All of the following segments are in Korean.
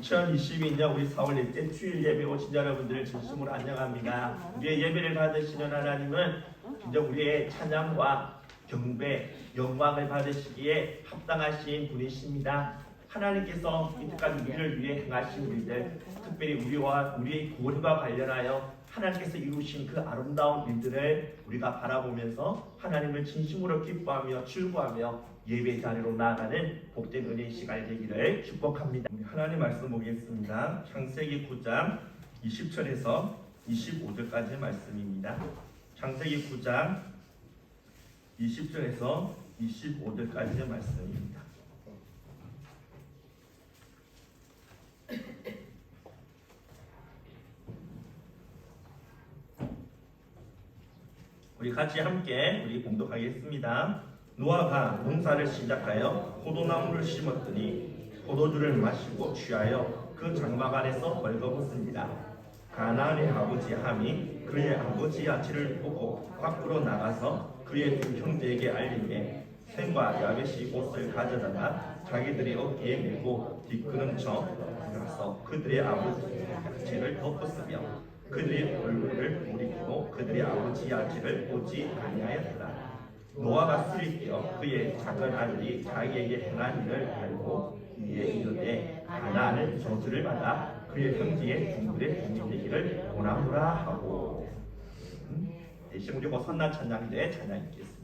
2022년 우리 4월 넷째 주일 예배 오신 여러분들을 진심으로 환영합니다. 우리의 예배를 받으시는 하나님은 진짜 우리의 찬양과 경배, 영광을 받으시기에 합당하신 분이십니다. 하나님께서 이때까지 우리를 위해 행하신 일들, 특별히 우리와 우리의 구원과 관련하여 하나님께서 이루신 그 아름다운 일들을 우리가 바라보면서 하나님을 진심으로 기뻐하며 즐거워하며 예배 자리로 나아가는 복된 은혜의 시간이 되기를 축복합니다. 하나님 말씀 보겠습니다. 창세기 9장 20절에서 25절까지의 말씀입니다. 창세기 9장 20절에서 25절까지의 말씀입니다. 우리 같이 함께 우리 봉독하겠습니다. 노아가 농사를 시작하여 포도나무를 심었더니 포도주를 마시고 취하여 그 장막 안에서 벌거벗습니다. 가나안의 아버지 함이 그의 아버지 아치를 보고 밖으로 나가서 그의 두 형제에게 알리매 셈과 야벳이 옷을 가져다가 자기들의 어깨에 메고 뒷걸음쳐 가서 그들의 아버지 아치를 덮었으며 그들의 얼굴을 돌이키고 그들의 아버지 아치를 보지 아니하였더라. 노아가 술이 깨어 그의 작은 아들이 자기에게 행한 일을 알고 이에 이르되 가나안은 저주를 받아 그의 형제의 중불에 동일되기를 원하노라 하고 대신 그리고 선난 찬양대 찬양 읽겠습니다.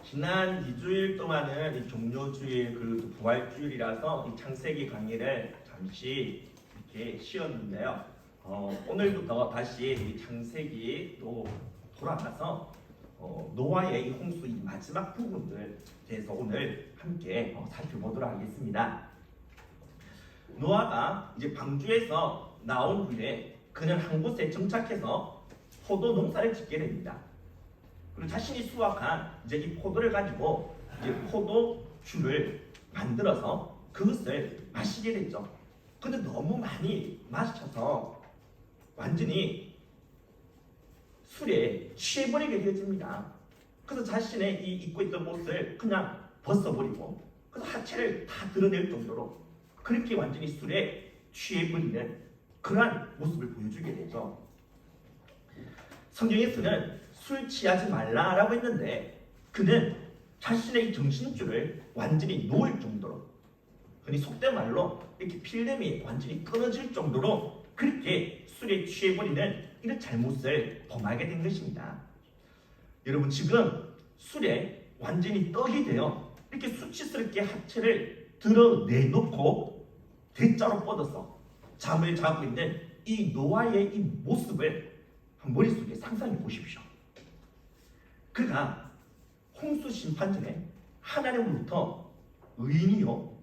지난 2주일 동안은 이 종료주일 그리고 부활주일이라서 이 창세기 강의를 잠시 이렇게 쉬었는데요. 오늘부터 다시 이 창세기 또 돌아가서 노아의 이 홍수 이 마지막 부분을 대해서 오늘 함께 살펴보도록 하겠습니다. 노아가 이제 방주에서 나온 후에 그는 한 곳에 정착해서 포도 농사를 짓게 됩니다. 그리고 자신이 수확한 이제 이 포도를 가지고 이제 포도주를 만들어서 그것을 마시게 됐죠. 근데 너무 많이 마셔서 완전히 술에 취해버리게 되어집니다. 그래서 자신의 이 입고 있던 옷을 그냥 벗어버리고 그래서 하체를 다 드러낼 정도로 그렇게 완전히 술에 취해버리는 그러한 모습을 보여주게 되죠. 성경에서는 술 취하지 말라라고 했는데 그는 자신의 정신줄을 완전히 놓을 정도로, 흔히 속된 말로 이렇게 필름이 완전히 끊어질 정도로 그렇게 술에 취해버리는 이런 잘못을 범하게 된 것입니다. 여러분, 지금 술에 완전히 떡이 되어 이렇게 수치스럽게 하체를 드러내놓고 대자로 뻗어서 잠을 자고 있는 이 노아의 이 모습을 머릿속에 상상해 보십시오. 그가 홍수 심판 전에 하나님으로부터 의인이요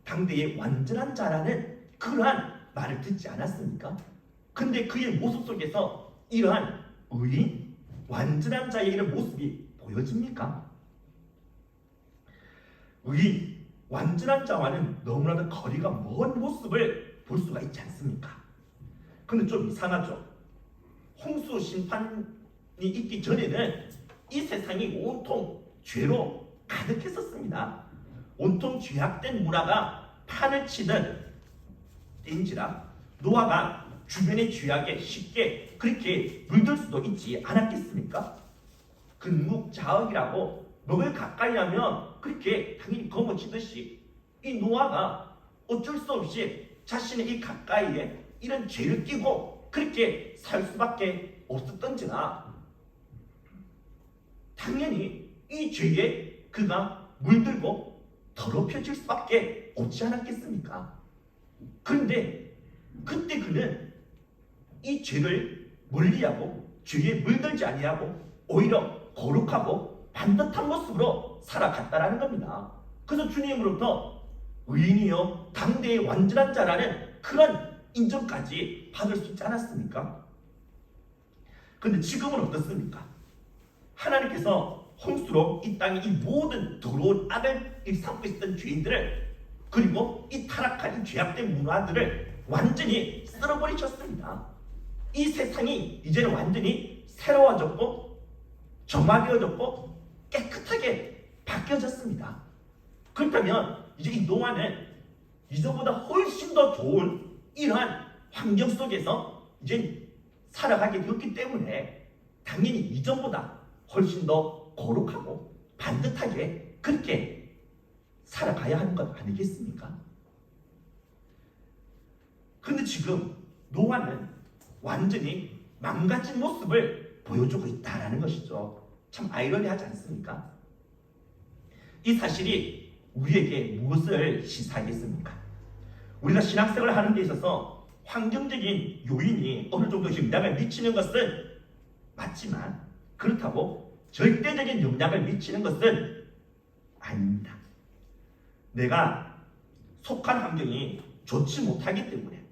당대의 완전한 자라는 그러한 말을 듣지 않았습니까? 근데 그의 모습 속에서 이러한 의인, 완전한 자의 이런 모습이 보여집니까? 의인, 완전한 자와는 너무나도 거리가 먼 모습을 볼 수가 있지 않습니까? 근데 좀 이상하죠? 홍수 심판이 있기 전에는 이 세상이 온통 죄로 가득했었습니다. 온통 죄악된 문화가 판을 치던 때인지라 노아가 주변의 죄악에 쉽게 그렇게 물들 수도 있지 않았겠습니까? 근묵자억이라고 먹을 가까이 하면 그렇게 당연히 거머쥐듯이 이 노아가 어쩔 수 없이 자신의 이 가까이에 이런 죄를 끼고 그렇게 살 수밖에 없었던지나 당연히 이 죄에 그가 물들고 더럽혀질 수밖에 없지 않았겠습니까? 그런데 그때 그는 이 죄를 멀리하고 죄에 물들지 아니하고 오히려 거룩하고 반듯한 모습으로 살아갔다라는 겁니다. 그래서 주님으로부터 의인이요 당대의 완전한 자라는 그런 인정까지 받을 수 있지 않았습니까? 그런데 지금은 어떻습니까? 하나님께서 홍수로 이 땅의 이 모든 더러운 악을 일삼고 있었던 죄인들을 그리고 이 타락한 이 죄악된 문화들을 완전히 쓸어버리셨습니다. 이 세상이 이제는 완전히 새로워졌고 정화되어졌고 깨끗하게 바뀌어졌습니다. 그렇다면 이제 이 노아는 이전보다 훨씬 더 좋은 이러한 환경 속에서 이제 살아가게 되었기 때문에 당연히 이전보다 훨씬 더 거룩하고 반듯하게 그렇게 살아가야 하는 것 아니겠습니까? 그런데 지금 노아는 완전히 망가진 모습을 보여주고 있다는 것이죠. 참 아이러니하지 않습니까? 이 사실이 우리에게 무엇을 시사하겠습니까? 우리가 신앙생활을 하는 데 있어서 환경적인 요인이 어느 정도 영향을 미치는 것은 맞지만 그렇다고 절대적인 영향을 미치는 것은 아닙니다. 내가 속한 환경이 좋지 못하기 때문에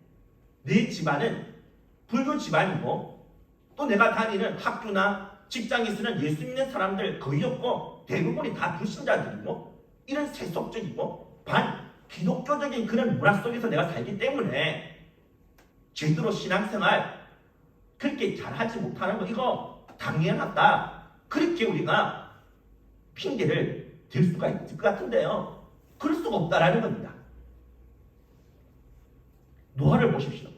내 집안은 불교 집안이고 또 내가 다니는 학교나 직장에 쓰는 예수 믿는 사람들 거의 없고 대부분이 다 불신자들이고 이런 세속적이고 반기독교적인 그런 문화 속에서 내가 살기 때문에 제대로 신앙생활 그렇게 잘하지 못하는 거 이거 당연하다. 그렇게 우리가 핑계를 댈 수가 있을 것 같은데요. 그럴 수가 없다라는 겁니다. 노아를 보십시오.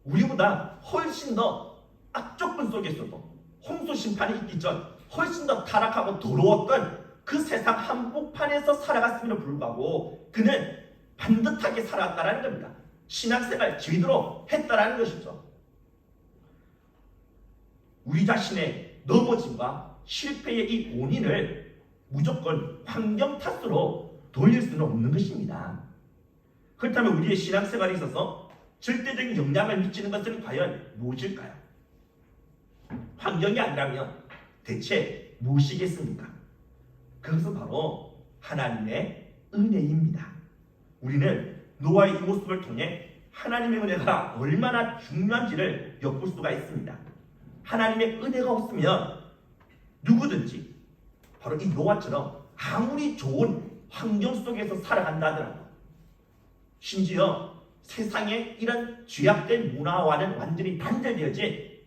우리보다 훨씬 더 악조건 속에서도 홍수 심판이 있기 전 훨씬 더 타락하고 더러웠던 그 세상 한복판에서 살아갔음에도 불구하고 그는 반듯하게 살아갔다라는 겁니다. 신앙생활 제대로 했다라는 것이죠. 우리 자신의 넘어짐과 실패의 이 원인을 무조건 환경 탓으로 돌릴 수는 없는 것입니다. 그렇다면 우리의 신앙생활에 있어서 절대적인 영향을 미치는 것은 과연 무엇일까요? 환경이 아니라면 대체 무엇이겠습니까? 그것은 바로 하나님의 은혜입니다. 우리는 노아의 이 모습을 통해 하나님의 은혜가 얼마나 중요한지를 엿볼 수가 있습니다. 하나님의 은혜가 없으면 누구든지 바로 이 노아처럼 아무리 좋은 환경 속에서 살아간다 하더라도, 심지어 세상의 이런 죄악된 문화와는 완전히 단절되어진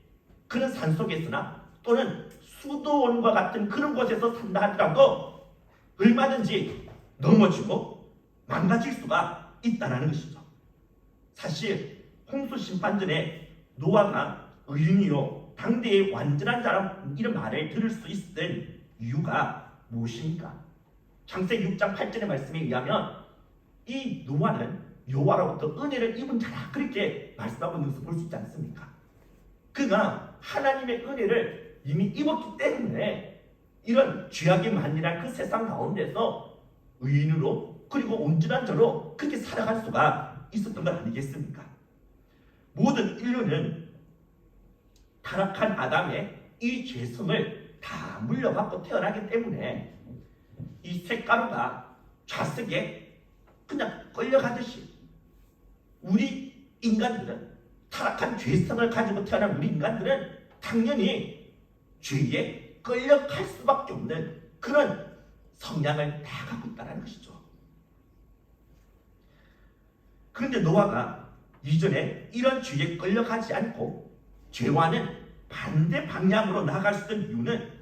그런 산속에서나 또는 수도원과 같은 그런 곳에서 산다 하더라도 얼마든지 넘어지고 망가질 수가 있다는 것이죠. 사실 홍수 심판 전에 노아가 의인이요 당대의 완전한 자라 이런 말을 들을 수 있었던 이유가 무엇입니까? 창세기 6장 8절의 말씀에 의하면 이 노아는 여호와로부터 은혜를 입은 자라, 그렇게 말씀하고 있는 것을 볼 수 있지 않습니까? 그가 하나님의 은혜를 이미 입었기 때문에 이런 죄악이 만연한 그 세상 가운데서 의인으로 그리고 온전한 자로 그렇게 살아갈 수가 있었던 것 아니겠습니까? 모든 인류는 타락한 아담의 이 죄성을 다 물려받고 태어나기 때문에 이 쇳가루가 좌석에 그냥 끌려가듯이 우리 인간들은, 타락한 죄성을 가지고 태어난 우리 인간들은 당연히 죄에 끌려갈 수밖에 없는 그런 성향을 다 갖고 있다는 것이죠. 그런데 노아가 이전에 이런 죄에 끌려가지 않고 죄와는 반대 방향으로 나아갈 수 있는 이유는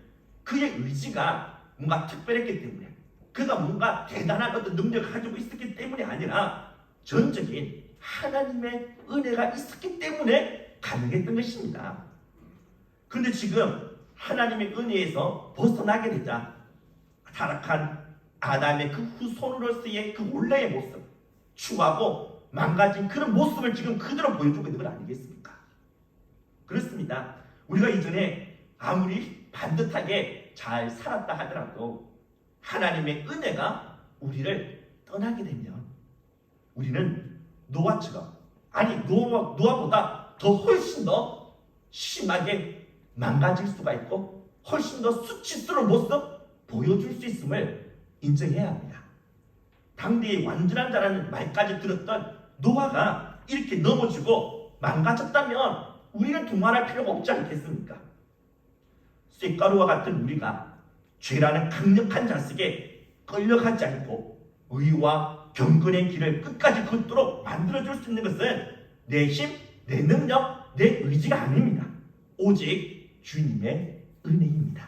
그의 의지가 뭔가 특별했기 때문에, 그가 뭔가 대단한 어떤 능력을 가지고 있었기 때문이 아니라 전적인 하나님의 은혜가 있었기 때문에 가능했던 것입니다. 그런데 지금 하나님의 은혜에서 벗어나게 되자 타락한 아담의 그 후손으로서의 그 원래의 모습, 추하고 망가진 그런 모습을 지금 그대로 보여주고 있는 건 아니겠습니까? 그렇습니다. 우리가 이전에 아무리 반듯하게 잘 살았다 하더라도 하나님의 은혜가 우리를 떠나게 되면 우리는 노아처럼, 아니 노아보다 더 훨씬 더 심하게 망가질 수가 있고 훨씬 더 수치스러운 모습 보여줄 수 있음을 인정해야 합니다. 당대의 완전한 자라는 말까지 들었던 노아가 이렇게 넘어지고 망가졌다면 우리는 두말할 필요가 없지 않겠습니까? 쇳가루와 같은 우리가 죄라는 강력한 자석에 끌려가지 않고 의와 경건의 길을 끝까지 걷도록 만들어줄 수 있는 것은 내 힘, 내 능력, 내 의지가 아닙니다. 오직 주님의 은혜입니다.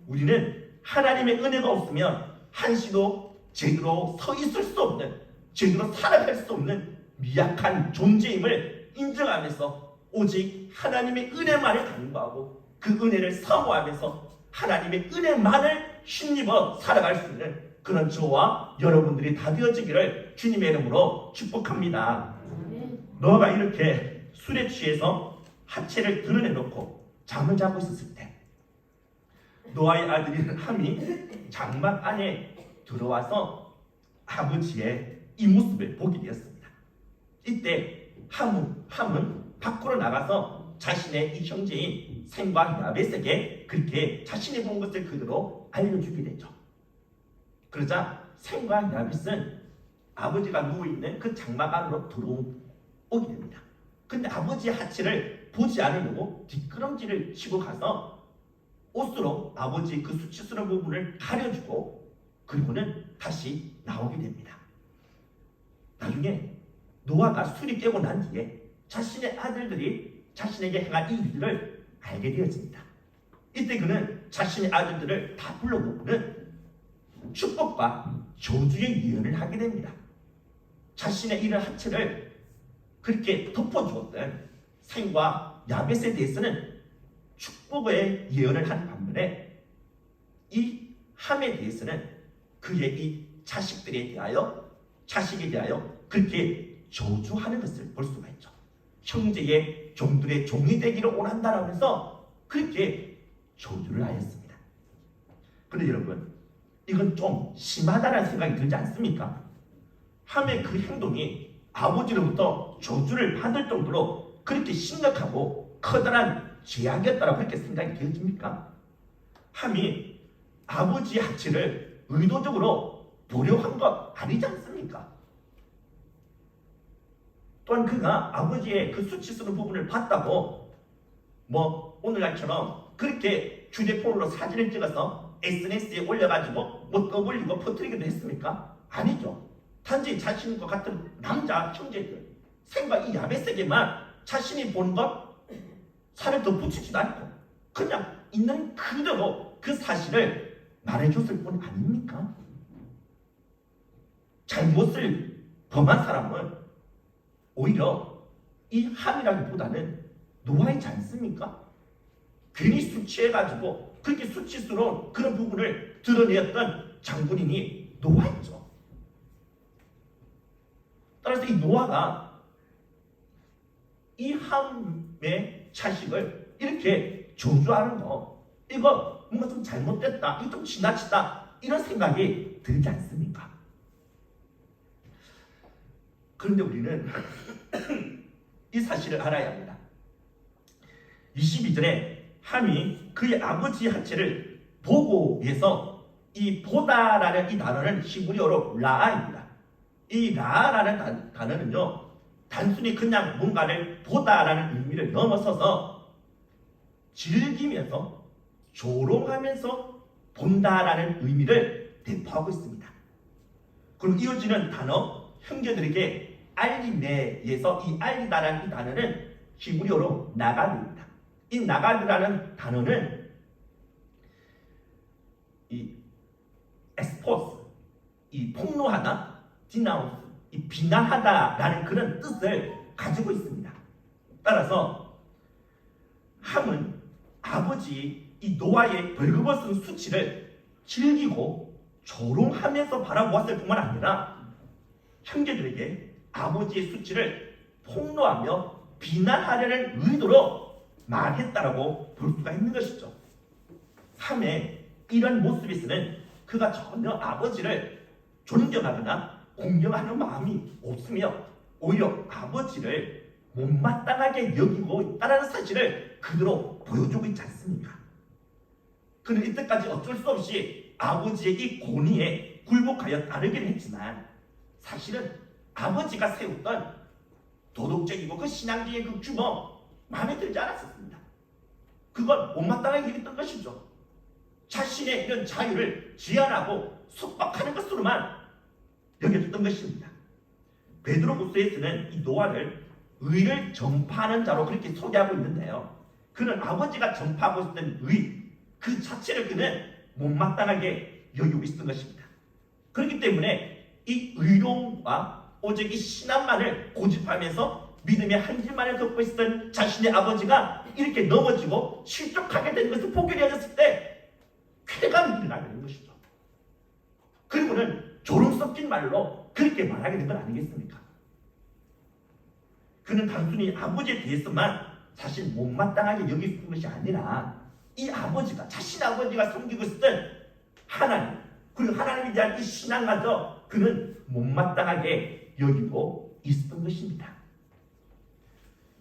우리는 하나님의 은혜가 없으면 한시도 제대로 서 있을 수 없는, 제대로 살아갈 수 없는 미약한 존재임을 인정하면서 오직 하나님의 은혜만을 간구하고 그 은혜를 사모하면서 하나님의 은혜만을 힘입어 살아갈 수 있는 그런 저와 여러분들이 다 되어지기를 주님의 이름으로 축복합니다. 노아가 이렇게 술에 취해서 하체를 드러내놓고 잠을 자고 있었을 때 노아의 아들인 함이 장막 안에 들어와서 아버지의 이 모습을 보게 되었습니다. 이때 함은 밖으로 나가서 자신의 이 형제인 셈과 야벳에게 그렇게 자신이 본 것을 그대로 알려주게 되죠. 그러자 셈과 야벳은 아버지가 누워있는 그 장막 안으로 들어오게 됩니다. 근데 아버지의 하체를 보지 않으려고 뒷걸음질을 치고 가서 옷으로 아버지의 그 수치스러운 부분을 가려주고 그리고는 다시 나오게 됩니다. 나중에 노아가 술이 깨고 난 뒤에 자신의 아들들이 자신에게 행한 이 일들을 알게 되었습니다. 이때 그는 자신의 아들들을 다 불러놓고는 축복과 저주의 예언을 하게 됩니다. 자신의 이런 하체를 그렇게 덮어주었던 셈과 야벳에 대해서는 축복의 예언을 한 반면에 이 함에 대해서는 그의 이 자식에 대하여 그렇게 저주하는 것을 볼 수가 있죠. 형제의 종들의 종이 되기를 원한다라면서 그렇게 저주를 하였습니다. 그런데 여러분, 이건 좀 심하다는 생각이 들지 않습니까? 함의 그 행동이 아버지로부터 저주를 받을 정도로 그렇게 심각하고 커다란 죄악이었다고 그렇게 생각이 되어집니까? 함이 아버지의 하체를 의도적으로 보려고 한 것 아니지 않습니까? 또한 그가 아버지의 그 수치스러운 부분을 봤다고 뭐 오늘날처럼 그렇게 휴대폰으로 사진을 찍어서 SNS에 올려가지고 뭐 떠벌리고 퍼뜨리기도 했습니까? 아니죠. 단지 자신과 같은 남자 형제들 생각 이 야베스에게만 자신이 본 것 살을 더 붙이지도 않고 그냥 있는 그대로 그 사실을 말해줬을 뿐 아닙니까? 잘못을 범한 사람은 오히려 이 함이라기보다는 노아이지 않습니까? 괜히 술 취해가지고 그렇게 수치스러운 그런 부분을 드러내었던 장본인이 노아였죠. 따라서 이 노아가 이 함의 자식을 이렇게 저주하는 거 이거 뭔가 좀 잘못됐다, 이거 좀 지나치다 이런 생각이 들지 않습니까? 그런데 우리는 이 사실을 알아야 합니다. 22절에 함이 그의 아버지의 하체를 보고에서 이 보다라는 이 단어는 히브리어로 라아입니다. 이 라아라는 단어는요 단순히 그냥 뭔가를 보다라는 의미를 넘어서서 즐기면서 조롱하면서 본다라는 의미를 내포하고 있습니다. 그리고 이어지는 단어 형제들에게 알리메에서 이 알리다라는 이 단어는 히브리어로 나가드입니다. 이 나가드라는 단어는 이 에스포스, 이 폭로하다, 디나우스, 이 비난하다라는 그런 뜻을 가지고 있습니다. 따라서 함은 아버지 이 노아의 벌거벗은 수치를 즐기고 조롱하면서 바라보았을 뿐만 아니라 형제들에게 아버지의 수치를 폭로하며 비난하려는 의도로 말했다라고 볼 수가 있는 것이죠. 함의 이런 모습에서는 그가 전혀 아버지를 존경하거나 공경하는 마음이 없으며 오히려 아버지를 못마땅하게 여기고 있다는 사실을 그대로 보여주고 있지 않습니까? 그는 이때까지 어쩔 수 없이 아버지의 이 권위에 굴복하여 따르긴 했지만 사실은 아버지가 세웠던 도덕적이고 그 신앙적인 그 규모 마음에 들지 않았었습니다. 그건 못마땅하게 여겼던 것이죠. 자신의 이런 자유를 제한하고 속박하는 것으로만 여겨졌던 것입니다. 베드로후서에서는 이 노아를 의를 전파하는 자로 그렇게 소개하고 있는데요. 그는 아버지가 전파하고 있었던 의, 그 자체를 그는 못마땅하게 여기고 있었던 것입니다. 그렇기 때문에 이 의로움과 오직 이 신앙만을 고집하면서 믿음의 한 길만을 걷고 있었던 자신의 아버지가 이렇게 넘어지고 실족하게 된 것을 보게 되었을 때 쾌감이 일어나게 된 것이죠. 그리고는 조롱 섞인 말로 그렇게 말하게 된 건 아니겠습니까? 그는 단순히 아버지에 대해서만 사실 못마땅하게 여기는 것이 아니라 이 아버지가 자신 아버지가 섬기고 있었던 하나님 그리고 하나님에 대한 이 신앙마저 그는 못마땅하게 여기고 있었던 것입니다.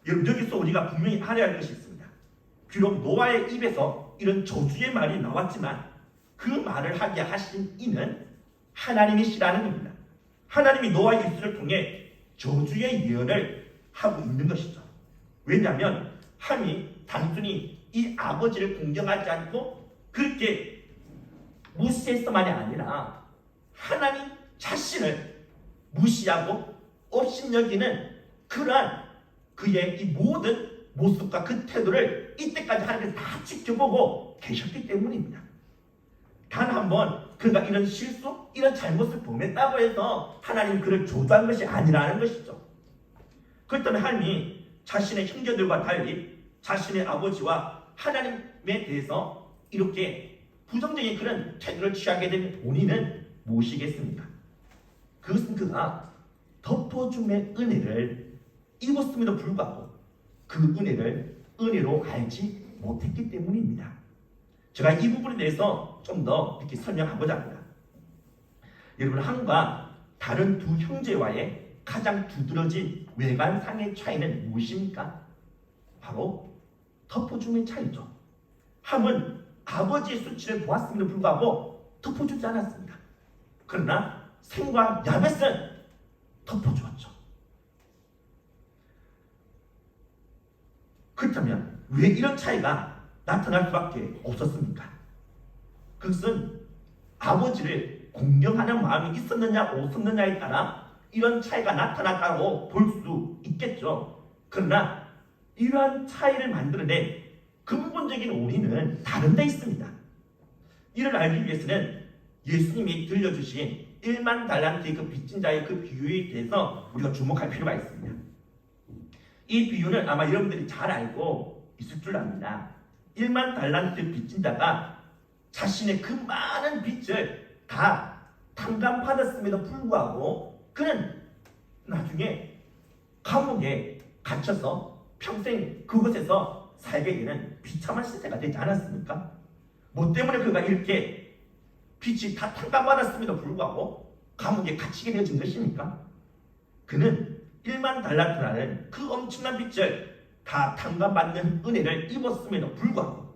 여러분 여기서 우리가 분명히 알아야 할 것이 있습니다. 비록 노아의 입에서 이런 저주의 말이 나왔지만 그 말을 하게 하신 이는 하나님이시라는 겁니다. 하나님이 노아의 입술을 통해 저주의 예언을 하고 있는 것이죠. 왜냐하면 함이 단순히 이 아버지를 공경하지 않고 그렇게 무시했어만이 아니라 하나님 자신을 무시하고 업신여기는 그러한 그의 이 모든 모습과 그 태도를 이때까지 하나님께서 다 지켜보고 계셨기 때문입니다. 단 한 번 그가 이런 실수, 이런 잘못을 범했다고 해서 하나님 그를 저주한 것이 아니라는 것이죠. 그렇다면 하나님이 자신의 형제들과 달리 자신의 아버지와 하나님에 대해서 이렇게 부정적인 그런 태도를 취하게 된 원인은 무엇이겠습니까? 그것은 그가 덮어줌의 은혜를 입었음에도 불구하고 그 은혜를 은혜로 알지 못했기 때문입니다. 제가 이 부분에 대해서 좀 더 이렇게 설명하고자 합니다. 여러분, 한과 다른 두 형제와의 가장 두드러진 외관상의 차이는 무엇입니까? 바로 덮어줌의 차이죠. 함은 아버지의 수치를 보았음에도 불구하고 덮어주지 않았습니다. 그러나 셈과 야벳은 덮어주었죠. 그렇다면 왜 이런 차이가 나타날 수밖에 없었습니까? 그것은 아버지를 공경하는 마음이 있었느냐 없었느냐에 따라 이런 차이가 나타났다고 볼 수 있겠죠. 그러나 이러한 차이를 만들어낸 근본적인 원인은 다른 데 있습니다. 이를 알기 위해서는 예수님이 들려주신 1만 달란트의 그 빚진 자의 그 비유에 대해서 우리가 주목할 필요가 있습니다. 이 비유는 아마 여러분들이 잘 알고 있을 줄 압니다. 1만 달란트 빚진 자가 자신의 그 많은 빚을 다 탕감받았음에도 불구하고 그는 나중에 감옥에 갇혀서 평생 그곳에서 살게 되는 비참한 시대가 되지 않았습니까? 뭐 때문에 그가 이렇게 빚이 다 탕감받았음에도 불구하고 감옥에 갇히게 되어진 것입니까? 그는 1만 달란트라는 그 엄청난 빚을 다 탕감받는 은혜를 입었음에도 불구하고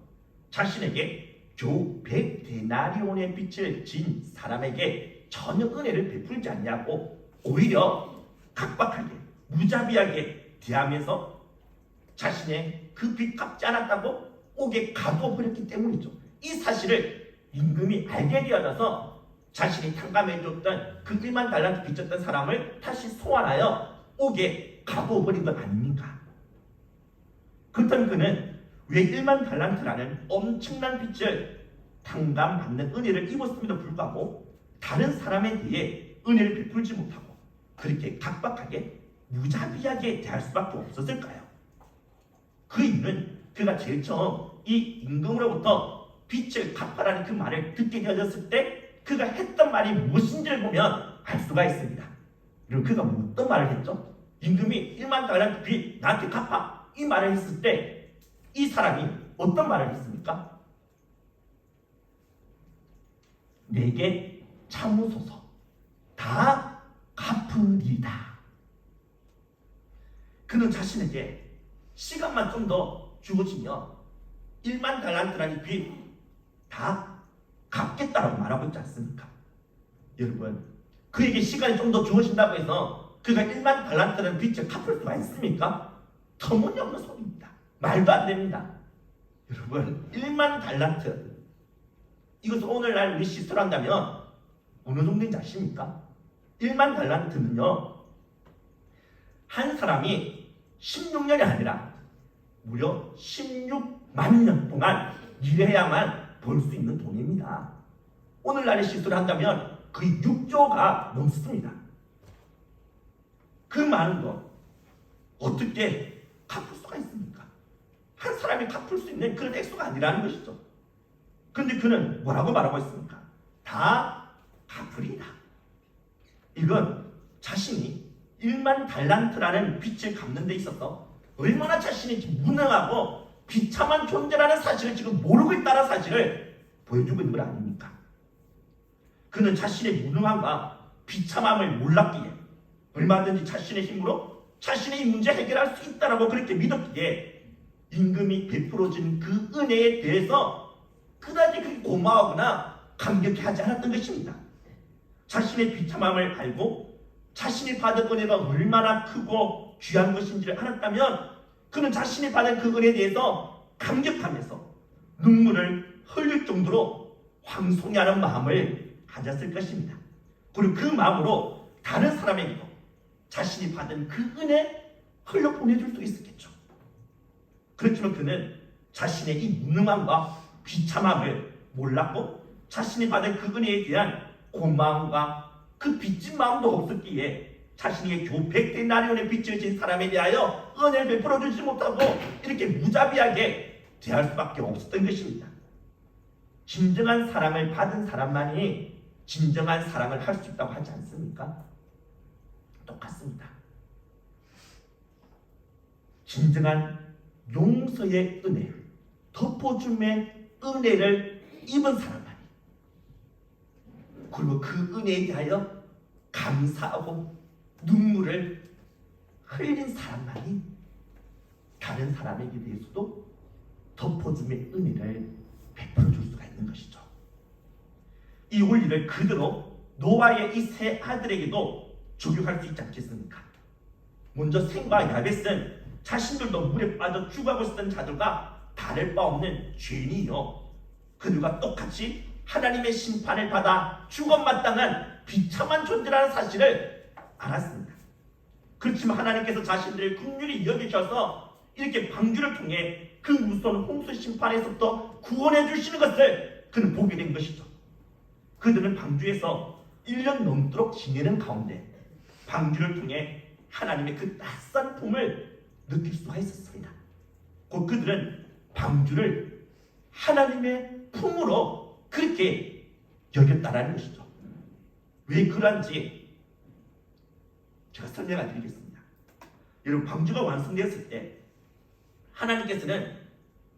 자신에게 겨우 100데나리온의 빚을 진 사람에게 전혀 은혜를 베풀지 않냐고 오히려 각박하게 무자비하게 대하면서 자신의 그 빚 갚지 않았다고 옥에 가둬버렸기 때문이죠. 이 사실을 임금이 알게 되어져서 자신이 탕감해줬던 그 1만 달란트 빚졌던 사람을 다시 소환하여 옥에 가둬버린 것 아닙니까? 그렇다면 그는 왜 1만 달란트라는 엄청난 빚을 탕감받는 은혜를 입었음에도 불구하고 다른 사람에 대해 은혜를 베풀지 못하고 그렇게 각박하게 무자비하게 대할 수밖에 없었을까요? 그 이유는 그가 제일 처음 이 임금으로부터 빚을 갚아라는 그 말을 듣게 되어졌을 때 그가 했던 말이 무엇인지를 보면 알 수가 있습니다. 그리고 그가 어떤 말을 했죠? 임금이 1만 달란트 빚 나한테 갚아 이 말을 했을 때 이 사람이 어떤 말을 했습니까? 내게 참으소서 다 갚으리다. 그는 자신에게 시간만 좀 더 주어지면 1만 달란트라는 빚 다 갚겠다라고 말하고 있지 않습니까? 여러분, 그에게 시간이 좀 더 주어진다고 해서 그가 1만 달란트라는 빚을 갚을 수가 있습니까? 터무니없는 소리입니다. 말도 안 됩니다. 여러분, 1만 달란트 이것을 오늘날 우리 시세로 한다면 어느 정도인지 아십니까? 1만 달란트는요 한 사람이 16년이 아니라 무려 16만 년 동안 일해야만 벌 수 있는 돈입니다. 오늘날의 시세로 한다면 거의 6조가 넘습니다. 그 많은 돈 어떻게 갚을 수가 있습니까? 한 사람이 갚을 수 있는 그런 액수가 아니라는 것이죠. 그런데 그는 뭐라고 말하고 있습니까? 다 갚으리다. 이건 자신이 1만 달란트라는 빚을 갚는 데 있어서 얼마나 자신이 무능하고 비참한 존재라는 사실을 지금 모르고 있다는 사실을 보여주고 있는 것 아닙니까? 그는 자신의 무능함과 비참함을 몰랐기에 얼마든지 자신의 힘으로 자신의 이 문제 해결할 수 있다라고 그렇게 믿었기에 임금이 베풀어진 그 은혜에 대해서 그다지 그렇게 고마워하거나 감격해하지 않았던 것입니다. 자신의 비참함을 알고 자신이 받은 은혜가 얼마나 크고 귀한 것인지를 알았다면 그는 자신이 받은 그 은혜에 대해서 감격하면서 눈물을 흘릴 정도로 황송해하는 마음을 가졌을 것입니다. 그리고 그 마음으로 다른 사람에게도 자신이 받은 그 은혜 흘려 보내줄 수 있었겠죠. 그렇지만 그는 자신의 이 무능함과 비참함을 몰랐고 자신이 받은 그 은혜에 대한 고마움과 그 빚진 마음도 없었기에 자신에게 겨우 100데나리온의 빚을 진 사람에 대하여 은혜를 베풀어 주지 못하고 이렇게 무자비하게 대할 수밖에 없었던 것입니다. 진정한 사랑을 받은 사람만이 진정한 사랑을 할 수 있다고 하지 않습니까? 똑같습니다. 진정한 용서의 은혜, 덮어줌의 은혜를 입은 사람만이, 그리고 그 은혜에 대하여 감사하고 눈물을 흘린 사람만이 다른 사람에게 대해서도 덮어줌의 은혜를 베풀어 줄 수가 있는 것이죠. 이 원리를 그대로 노아의 이 세 아들에게도 적용할 수 있지 않겠습니까? 먼저 셈과 야벳은 자신들도 물에 빠져 죽어가고 있었던 자들과 다를 바 없는 죄인이요, 그들과 똑같이 하나님의 심판을 받아 죽음마땅한 비참한 존재라는 사실을 알았습니다. 그렇지만 하나님께서 자신들을 긍휼히 여기셔서 이렇게 방주를 통해 그 무서운 홍수 심판에서부터 구원해 주시는 것을 그는 보게 된 것이죠. 그들은 방주에서 1년 넘도록 지내는 가운데 방주를 통해 하나님의 그 따스한 품을 느낄 수가 있었습니다. 곧 그들은 방주를 하나님의 품으로 그렇게 여겼다라는 것이죠. 왜 그런지 제가 설명해 드리겠습니다. 여러분, 방주가 완성되었을 때 하나님께서는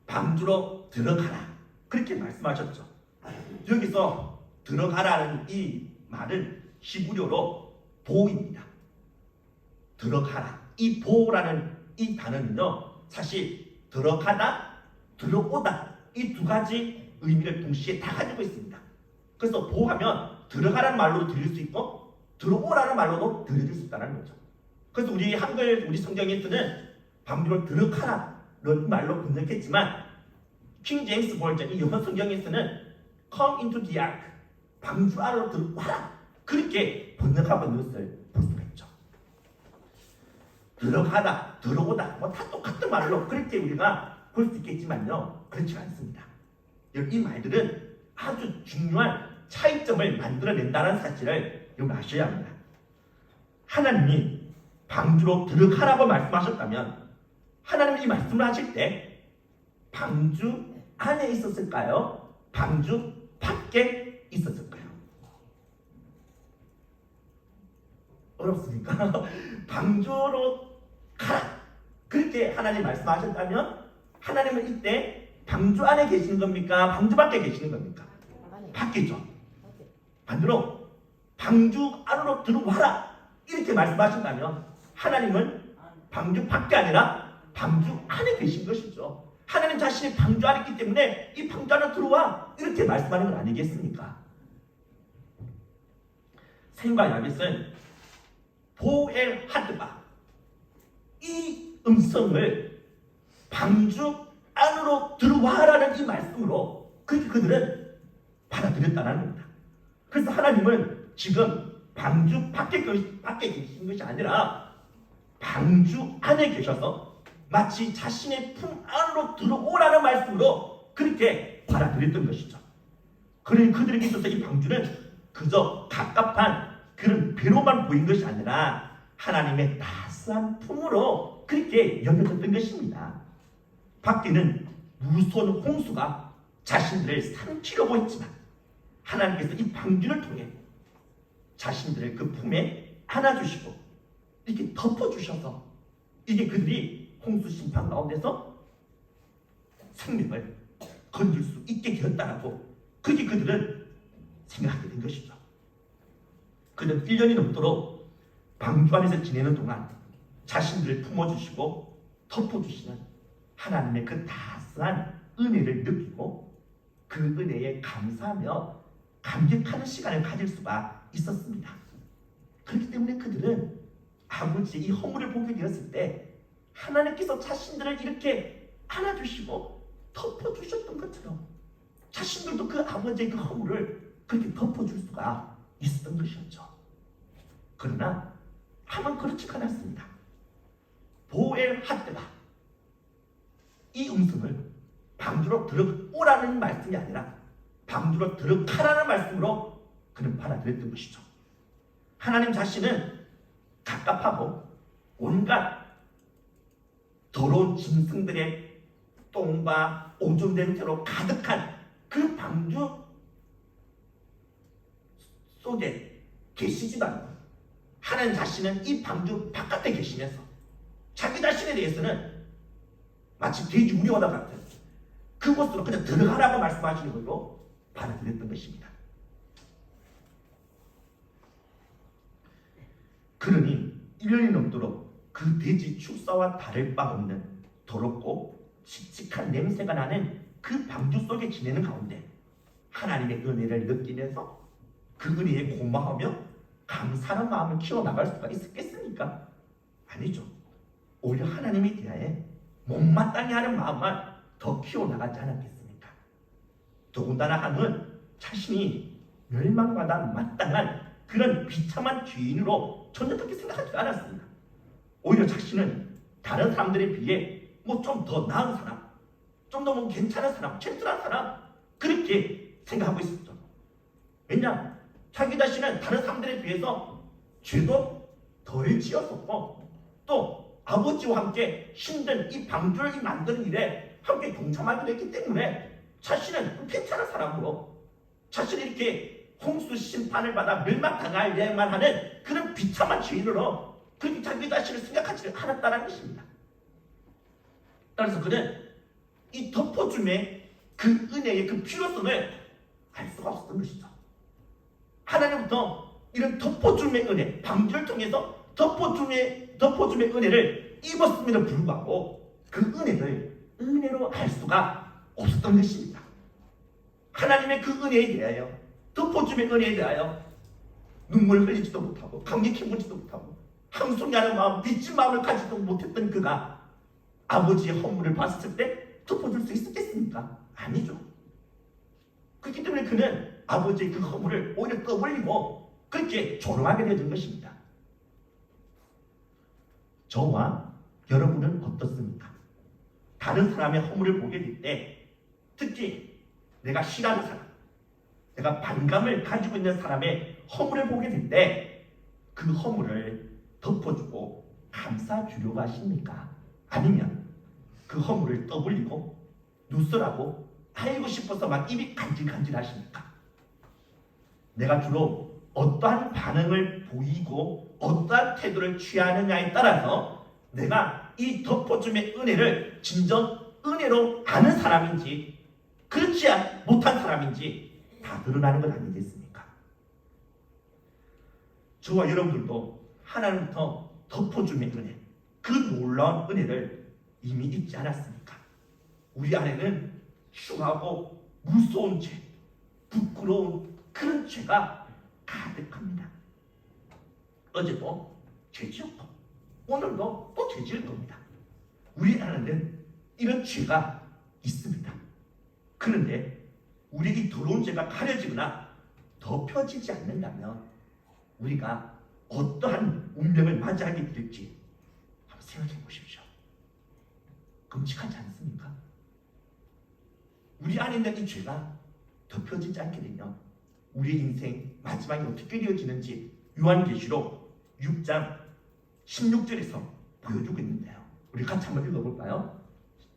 방주로 들어가라 그렇게 말씀하셨죠. 여기서 들어가라는 이 말은 히브리어로 보입니다. 들어가라, 이 보라는 이 단어는요, 사실 들어가다, 들어오다 이 두 가지 의미를 동시에 다 가지고 있습니다. 그래서 보하면 들어가라는 말로도 들릴 수 있고 들어오라는 말로도 들릴 수 있다는 거죠. 그래서 우리 한글 우리 성경에서는 방주로 들어가라는 말로 번역했지만 킹 제임스 버전 이 영어 성경에서는 come into the ark, 방주 안으로 들어와라 그렇게 번역하고 있는 것을 볼 수가 있죠. 들어가다, 들어오다 뭐 다 똑같은 말로 그렇게 우리가 볼 수 있겠지만요, 그렇지 않습니다. 이 말들은 아주 중요한 차이점을 만들어낸다는 사실을 여러분 아셔야 합니다. 하나님이 방주로 들어가라고 말씀하셨다면 하나님이 이 말씀을 하실 때 방주 안에 있었을까요? 방주 밖에 있었을까요? 어렵습니까? 방주로 가라 그렇게 하나님 말씀하셨다면 하나님은 이때 방주 안에 계시는 겁니까? 방주 밖에 계시는 겁니까? 밖이죠. 반대로 방주 안으로 들어와라 이렇게 말씀하신다면 하나님은 방주 밖에 아니라 방주 안에 계신 것이죠. 하나님 자신이 방주 안에 있기 때문에 이 방주 안으로 들어와 이렇게 말씀하는 건 아니겠습니까? 셈과 야벳은 보엘 하드바 이 음성을 방주 안으로 들어와라는 이 말씀으로 그들은 받아들였다는 겁니다. 그래서 하나님은 지금 방주 밖에 계신 것이 아니라 방주 안에 계셔서 마치 자신의 품 안으로 들어오라는 말씀으로 그렇게 받아들였던 것이죠. 그러니 그들에게 있어서 이 방주는 그저 갑갑한 그런 배로만 보인 것이 아니라 하나님의 따스한 품으로 그렇게 여겨졌던 것입니다. 밖에는 무서운 홍수가 자신들을 삼키려고 했지만 하나님께서 이 방주를 통해 자신들을 그 품에 안아주시고 이렇게 덮어주셔서 이게 그들이 홍수 심판 가운데서 생명을 건질 수 있게 되었다라고 그게 그들은 생각하게 된 것이죠. 그들은 1년이 넘도록 방주 안에서 지내는 동안 자신들을 품어주시고 덮어주시는 하나님의 그 따스한 은혜를 느끼고 그 은혜에 감사하며 감격하는 시간을 가질 수가 있었습니다. 그렇기 때문에 그들은 아버지의 이 허물을 보게 되었을 때 하나님께서 자신들을 이렇게 안아주시고 덮어주셨던 것처럼 자신들도 그 아버지의 그 허물을 그렇게 덮어줄 수가 있었던 것이었죠. 그러나 함은 그렇지 않았습니다. 보엘 하드바 이 음성을 방주로 들어오라는 말씀이 아니라 방주로 들어가라는 말씀으로 그는 받아들였던 것이죠. 하나님 자신은 갑갑하고 온갖 더러운 짐승들의 똥과 오줌 냄새로 가득한 그 방주 속에 계시지만 하나님 자신은 이 방주 바깥에 계시면서 자기 자신에 대해서는 마치 돼지 우리와 같은 그곳으로 그냥 들어가라고 말씀하시는 걸로 받아들였던 것입니다. 그러니 1년이 넘도록 그 돼지 축사와 다를 바 없는 더럽고 칙칙한 냄새가 나는 그 방주 속에 지내는 가운데 하나님의 은혜를 느끼면서 그 은혜에 고마워하며 감사하는 마음을 키워나갈 수가 있었겠습니까? 아니죠. 오히려 하나님에 대하여 못마땅해 하는 마음만 더 키워나가지 않았겠습니까? 더군다나 함은 자신이 멸망받아 마땅한 그런 비참한 죄인으로 전혀 그렇게 생각하지 않았습니다. 오히려 자신은 다른 사람들에 비해 뭐 좀 더 나은 사람, 좀 더 뭐 괜찮은 사람, 젠틀한 사람 그렇게 생각하고 있었죠. 왜냐? 자기 자신은 다른 사람들에 비해서 죄도 덜 지었었고 또 아버지와 함께 힘든 이 방주를 만드는 일에 함께 동참하기도 했기 때문에 자신은 괜찮은 사람으로 자신이 이렇게 홍수 심판을 받아 멸망당하야만 하는 그런 비참한 죄인으로 그렇게 자기 자신을 생각하지 않았다는 것입니다. 따라서 그는 이 덮어줌의 그 은혜의 그 필요성을 알 수가 없었던 것이죠. 하나님부터 이런 덮어줌의 은혜, 방주를 통해서 덮어줌의 은혜를 입었음에도 불구하고 그 은혜를 은혜로 알 수가 없었던 것입니다. 하나님의 그 은혜에 대하여 덮어줌의 은혜에 대하여 눈물을 흘리지도 못하고 감기 키우지도 못하고 항송하는 마음, 빚진 마음을 가지도 못했던 그가 아버지의 허물을 봤을 때 덮어줄 수 있었겠습니까? 아니죠. 그렇기 때문에 그는 아버지의 그 허물을 오히려 떠벌리고 그렇게 조롱하게 되는 것입니다. 저와 여러분은 어떻습니까? 다른 사람의 허물을 보게 될 때 특히 내가 싫어하는 사람, 내가 반감을 가지고 있는 사람의 허물을 보게 될 때 그 허물을 덮어주고 감싸주려고 하십니까? 아니면 그 허물을 떠벌리고 누설하고 알고 싶어서 막 입이 간질간질 하십니까? 내가 주로 어떠한 반응을 보이고 어떠한 태도를 취하느냐에 따라서 내가 이 덮어줌의 은혜를 진정 은혜로 아는 사람인지 그렇지 못한 사람인지 다 드러나는 것 아니겠습니까? 저와 여러분들도 하나님부터 덮어줌의 은혜, 그 놀라운 은혜를 이미 잊지 않았습니까? 우리 안에는 흉하고 무서운 죄, 부끄러운 그런 죄가 가득합니다. 어제도 죄 지었고 오늘도 또 죄 지을 겁니다. 우리 안에는 이런 죄가 있습니다. 그런데 우리 이 더러운 죄가 가려지거나 덮여지지 않는다면 우리가 어떠한 운명을 맞이하게 될지 한번 생각해 보십시오. 끔찍하지 않습니까? 우리 안에 있는 이 죄가 덮여지지 않게 되면 우리 인생 마지막에 어떻게 되어지는지 요한계시록 6장 16절에서 보여주고 있는데요. 우리 같이 한번 읽어볼까요?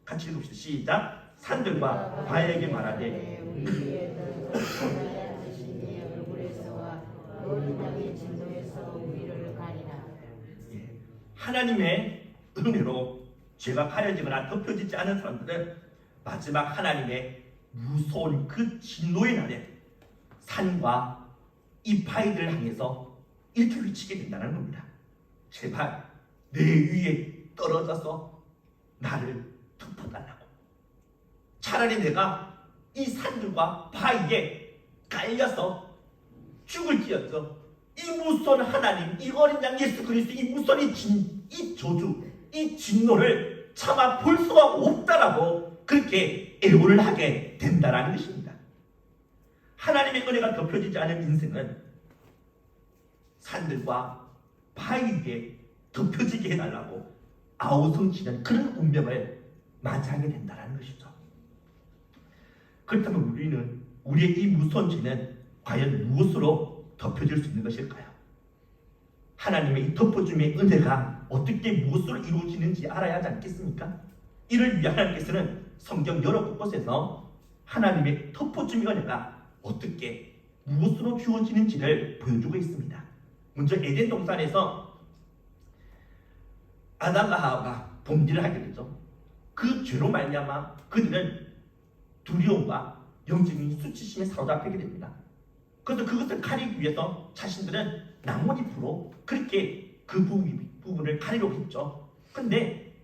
같이 읽읍시다. 시작. 산들과 바에게 말하되 하나님의 은혜로 죄가 가려지거나 덮여지지 않은 사람들은 마지막 하나님의 무서운 그 진노의 날에 산과 이 바위들을 향해서 이렇게 외치게 된다는 겁니다. 제발 내 위에 떨어져서 나를 덮어달라고. 차라리 내가 이 산들과 바위에 깔려서 죽을지어도 이 무서운 하나님, 이 어린 양 예수 그리스도 이 무서운 이 저주, 이 진노를 참아 볼 수가 없다라고 그렇게 애원을 하게 된다라는 것입니다. 하나님의 은혜가 덮여지지 않은 인생은 산들과 바위에 덮여지게 해달라고 아우성치는 그런 운명을 맞이하게 된다는 것이죠. 그렇다면 우리는 우리의 이 무서운 죄는 과연 무엇으로 덮여질 수 있는 것일까요? 하나님의 이 덮어줌의 은혜가 어떻게 무엇으로 이루어지는지 알아야 하지 않겠습니까? 이를 위해 하나님께서는 성경 여러 곳곳에서 하나님의 덮어줌의 은혜가 어떻게 무엇으로 주어지는지를 보여주고 있습니다. 먼저 에덴 동산에서 아담과 하와가 범죄를 하게 되죠. 그 죄로 말미암아 그들은 두려움과 영적인 수치심에 사로잡히게 됩니다. 그래서 그것을 가리기 위해서 자신들은 나뭇잎으로 그렇게 그 부분을 가리려고 했죠. 근데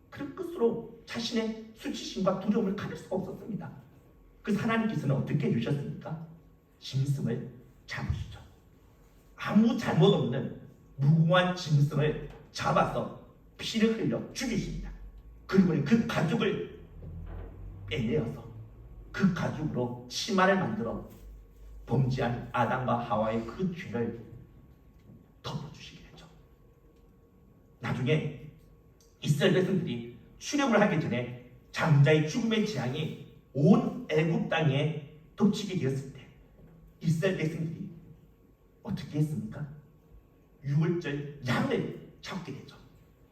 그 끝으로 자신의 수치심과 두려움을 가릴 수가 없었습니다. 그래서 하나님께서는 어떻게 해주셨습니까? 짐승을 잡으시죠. 아무 잘못 없는 무고한 짐승을 잡아서 피를 흘려 죽이십니다. 그리고 그 가죽을 빼내어서 그 가죽으로 치마를 만들어 범죄한 아담과 하와의 그 죄를 덮어주시게 되죠. 나중에 이스라엘 백성들이 출애굽을 하기 전에 장자의 죽음의 재앙이 온 애굽 땅에 덮치게 되었을 때 이스라엘 백성들이 어떻게 했습니까? 유월절 양을 잡게 되죠.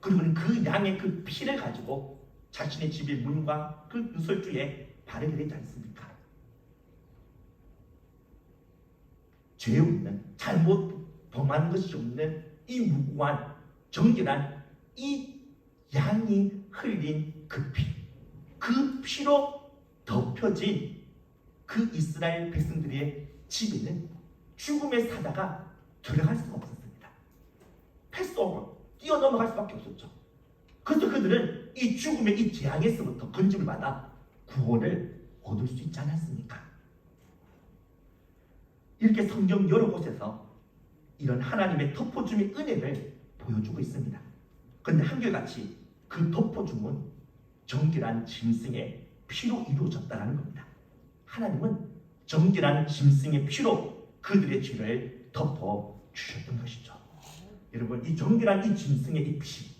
그리고 그 양의 그 피를 가지고 자신의 집의 문과 그 유설주에 바르게 되지 않습니까? 죄 없는, 잘못 범한 것이 없는 이 무고한 정결한 이 양이 흘린 그 피, 그 피로 덮여진 그 이스라엘 백성들의 집에는 죽음의 사자가 들어갈 수가 없었습니다. 패스오버, 뛰어넘어갈 수밖에 없었죠. 그래서 그들은 이 죽음의 이 재앙에서부터 건짐을 받아 구원을 얻을 수 있지 않았습니까? 이렇게 성경 여러 곳에서 이런 하나님의 덮어줌의 은혜를 보여주고 있습니다. 그런데 한결같이 그 덮어줌은 정결한 짐승의 피로 이루어졌다는 겁니다. 하나님은 정결한 짐승의 피로 그들의 죄를 덮어주셨던 것이죠. 여러분, 이 정결한 이 짐승의 이 피,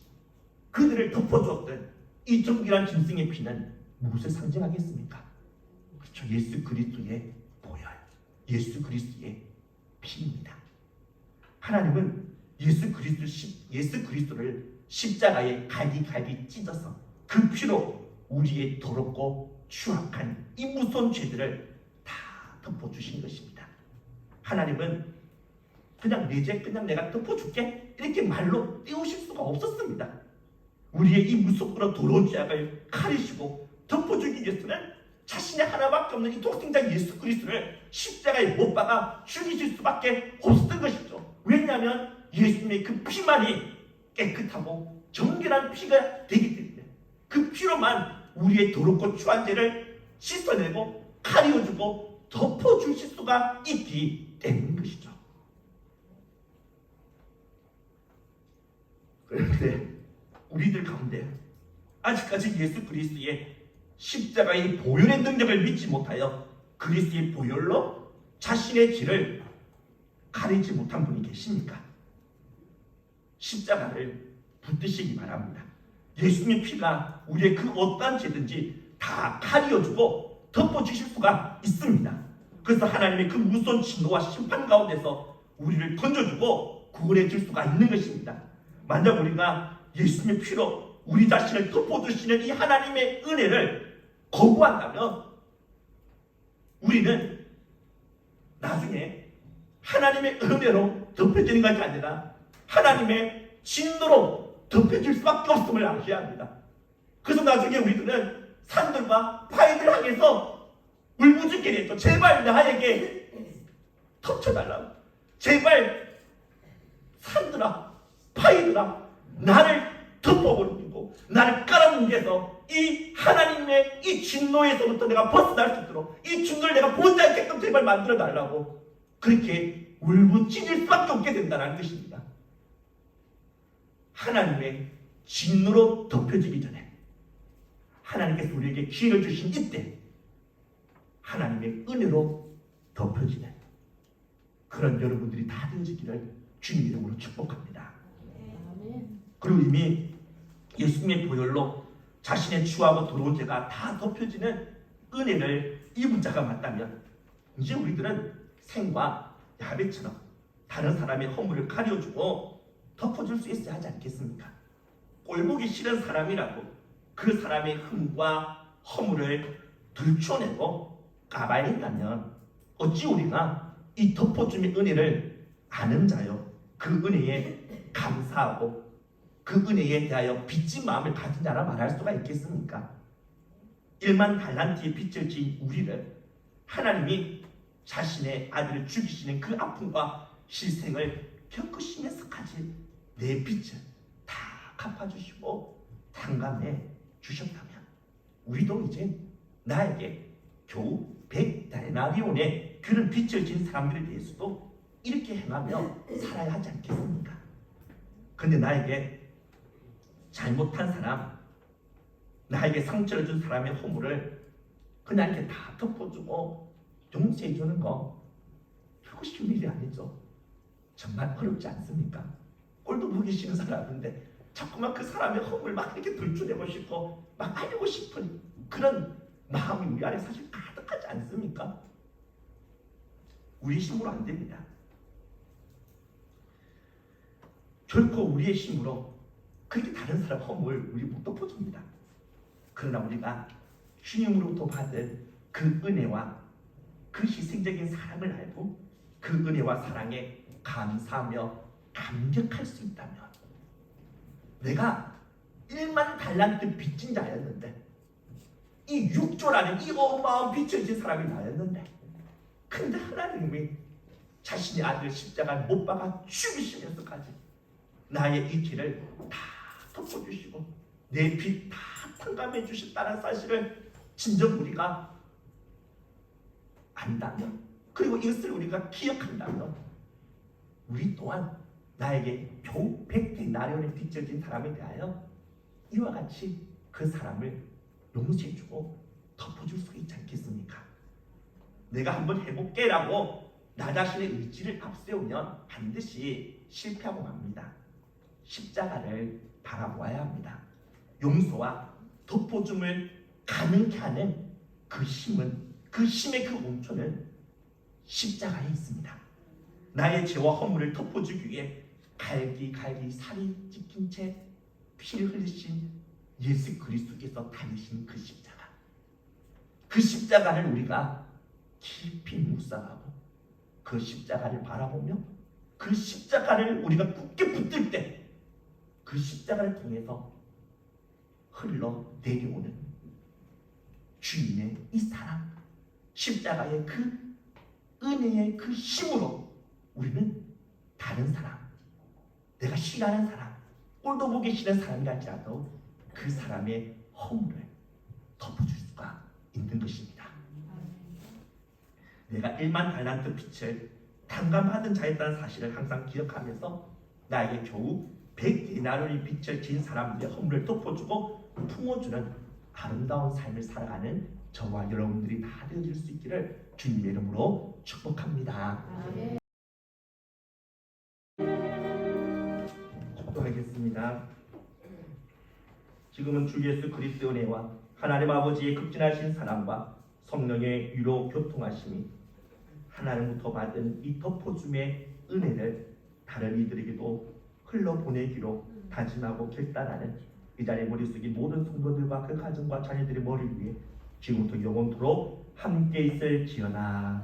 그들을 덮어주었던 이 정결한 짐승의 피는 무엇을 상징하겠습니까? 그렇죠. 예수 그리스도의 보혈, 예수 그리스도의 피입니다. 하나님은 예수 그리스도를 십자가에 갈기 찢어서 그 피로 우리의 더럽고 추악한 이 무서운 죄들을 다 덮어주신 것입니다. 하나님은 그냥 내 죄 그냥 내가 덮어줄게 이렇게 말로 띄우실 수가 없었습니다. 우리의 이 무섭고 더러운 죄악을 가리시고 덮어주기 위해서는 자신의 하나밖에 없는 이 독생자 예수 그리스도를 십자가에 못 박아 죽이실 수밖에 없었던 것이죠. 왜냐하면 예수님의 그 피만이 깨끗하고 정결한 피가 되기 때문에 그 피로만 우리의 더럽고 추한 죄를 씻어내고 가려주고 덮어주실 수가 있기 때문인 것이죠. 그런데 우리들 가운데 아직까지 예수 그리스도의 십자가의 보혈의 능력을 믿지 못하여 그리스도의 보혈로 자신의 죄를 가리지 못한 분이 계십니까? 십자가를 붙드시기 바랍니다. 예수님의 피가 우리의 그 어떠한 죄든지 다 가려주고 덮어주실 수가 있습니다. 그래서 하나님의 그 무서운 진노와 심판 가운데서 우리를 건져주고 구원해 줄 수가 있는 것입니다. 만약 우리가 예수님의 피로 우리 자신을 덮어주시는 이 하나님의 은혜를 거부한다면 우리는 나중에 하나님의 은혜로 덮여지는 것이 아니라 하나님의 진노로 덮여질 수밖에 없음을 아셔야 합니다. 그래서 나중에 우리들은 산들과 바위들 향해서 울부짖게 됐죠. 제발 나에게 덮쳐달라고. 제발 산들아 바위들아 나를 덮어버리고 나를 깔아뭉개서 이 하나님의 이 진노에서부터 내가 벗어날 수 있도록 이 진노를 내가 보지 않게끔 제발 만들어달라고 그렇게 울부짖을 수밖에 없게 된다는 것입니다. 하나님의 진노로 덮여지기 전에 하나님께서 우리에게 기회를 주신 이때 하나님의 은혜로 덮여지는 그런 여러분들이 다 되어지기를 주님 이름으로 축복합니다. 그리고 이미 예수님의 보혈로 자신의 추하고 더러운 죄가 다 덮여지는 은혜를 입은 자가 맞다면 이제 우리들은 생과 야베처럼 다른 사람의 허물을 가려주고 덮어줄 수 있어야 하지 않겠습니까? 꼴보기 싫은 사람이라고 그 사람의 흠과 허물을 들춰내고 까봐야 한다면 어찌 우리가 이 덮어줌의 은혜를 아는 자요 그 은혜에 감사하고 그 은혜에 대하여 빚진 마음을 가진 자라 말할 수가 있겠습니까? 1만 달란트의 빚을 지은 우리를 하나님이 자신의 아들을 죽이시는 그 아픔과 희생을 겪으시면서까지 내 빚을 다 갚아주시고 탕감해 주셨다면 우리도 이제 나에게 겨우 100데나리온의 그런 빚을 진 사람들에 대해서도 이렇게 행하며 살아야 하지 않겠습니까? 근데 나에게 잘못한 사람, 나에게 상처를 준 사람의 허물을 그냥 이렇게 다 덮어주고 용서해 주는 거 결코 쉬운 일이 아니죠. 정말 어렵지 않습니까? 꼴도 보기 싫은 사람인데 자꾸만 그 사람의 허물을 막 이렇게 들추내고 싶고 막 알고 싶은 그런 마음이 우리 안에 사실 가득하지 않습니까? 우리 힘으로 안 됩니다. 결코 우리의 힘으로 그렇게 다른 사람 허물을 우리 못 덮어줍니다. 그러나 우리가 주님으로부터 받은 그 은혜와 그 희생적인 사랑을 알고 그 은혜와 사랑에 감사하며 감격할 수 있다면, 내가 1만 달란트 빚진 자였는데 이 6조라는 이 어마어마한 빚을 진 사람이 나였는데, 근데 하나님이 자신의 아들 십자가에 못 박아 죽이시면서까지 나의 이 길을 다 덮어주시고 내 빚 다 탕감해 주셨다는 사실을 진정 우리가 안다면, 그리고 이것을 우리가 기억한다면, 우리 또한 나에게 겨우 100데나리온의 빚을 진 사람에 대하여 이와 같이 그 사람을 용서해주고 덮어줄 수 있지 않겠습니까? 내가 한번 해볼게라고 나 자신의 의지를 앞세우면 반드시 실패하고 맙니다. 십자가를 바라보아야 합니다. 용서와 덮어줌을 가능케 하는 그 힘은, 그 힘의 그 온천은 십자가에 있습니다. 나의 죄와 허물을 덮어주기 위해 갈기 살이 찢긴 채 피를 흘리신 예수 그리스도께서 다니신 그 십자가, 그 십자가를 우리가 깊이 묵상하고 그 십자가를 바라보며 그 십자가를 우리가 굳게 붙들 때 그 십자가를 통해서 흘러 내려오는 주님의 이 사랑, 십자가의 그 은혜의 그 힘으로 우리는 다른 사람, 내가 싫어하는 사람, 꼴도 보기 싫은 사람이랄지라도 그 사람의 허물을 덮어줄 수가 있는 것입니다. 내가 1만 달란트 빚을 탕감받은 자였다는 사실을 항상 기억하면서 나에게 겨우 100데나리온의 빚을 진 사람들의 허물을 덮어주고 품어주는 아름다운 삶을 살아가는 저와 여러분들이 다 되어질 수 있기를 주님의 이름으로 축복합니다. 축도하겠습니다. 지금은 주 예수 그리스도의 은혜와 하나님 아버지의 극진하신 사랑과 성령의 위로 교통하심이 하나님부터 받은 이 덮어줌의 은혜를 다른 이들에게도 흘러보내기로 다짐하고 결단하는 이 자리에 머리 숙인 모든 성도들과 그 가정과 자녀들의 머리 위에 지금부터 영원토록 함께 있을지어다.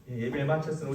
예배 마쳤으니 우리